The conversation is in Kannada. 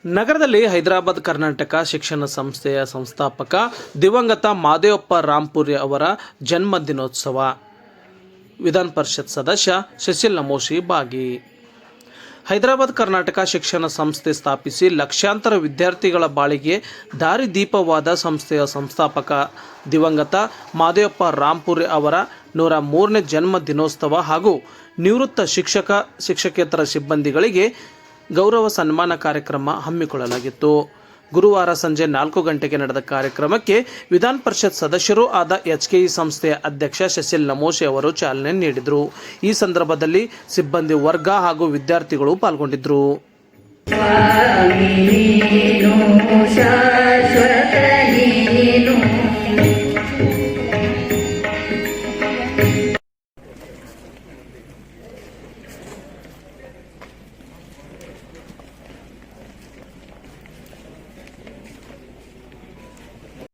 ನಗರದಲ್ಲಿ ಹೈದರಾಬಾದ್ ಕರ್ನಾಟಕ ಶಿಕ್ಷಣ ಸಂಸ್ಥೆಯ ಸಂಸ್ಥಾಪಕ ದಿವಂಗತ ಮಾದೇವಪ್ಪ ರಾಂಪುರಿ ಅವರ ಜನ್ಮ ದಿನೋತ್ಸವ. ವಿಧಾನ ಪರಿಷತ್ ಸದಸ್ಯ ಶಶಿಲ್ ನಮೋಶಿ ಭಾಗಿ. ಹೈದರಾಬಾದ್ ಕರ್ನಾಟಕ ಶಿಕ್ಷಣ ಸಂಸ್ಥೆ ಸ್ಥಾಪಿಸಿ ಲಕ್ಷಾಂತರ ವಿದ್ಯಾರ್ಥಿಗಳ ಬಾಳಿಗೆ ದಾರಿದೀಪವಾದ ಸಂಸ್ಥೆಯ ಸಂಸ್ಥಾಪಕ ದಿವಂಗತ ಮಾದೇವಪ್ಪ ರಾಂಪುರಿ ಅವರ 103ನೇ ಜನ್ಮ ದಿನೋತ್ಸವ ಹಾಗೂ ನಿವೃತ್ತ ಶಿಕ್ಷಕೇತರ ಸಿಬ್ಬಂದಿಗಳಿಗೆ ಗೌರವ ಸನ್ಮಾನ ಕಾರ್ಯಕ್ರಮ ಹಮ್ಮಿಕೊಳ್ಳಲಾಗಿತ್ತು. ಗುರುವಾರ ಸಂಜೆ 4 ಗಂಟೆಗೆ ನಡೆದ ಕಾರ್ಯಕ್ರಮಕ್ಕೆ ವಿಧಾನ ಪರಿಷತ್ ಸದಸ್ಯರೂ ಆದ HKE ಸಂಸ್ಥೆಯ ಅಧ್ಯಕ್ಷ ಶಶಿಲ್ ನಮೋಶಿ ಅವರು ಚಾಲನೆ ನೀಡಿದರು. ಈ ಸಂದರ್ಭದಲ್ಲಿ ಸಿಬ್ಬಂದಿ ವರ್ಗ ಹಾಗೂ ವಿದ್ಯಾರ್ಥಿಗಳು ಪಾಲ್ಗೊಂಡಿದ್ದರು. ಶಾಶ್ವತ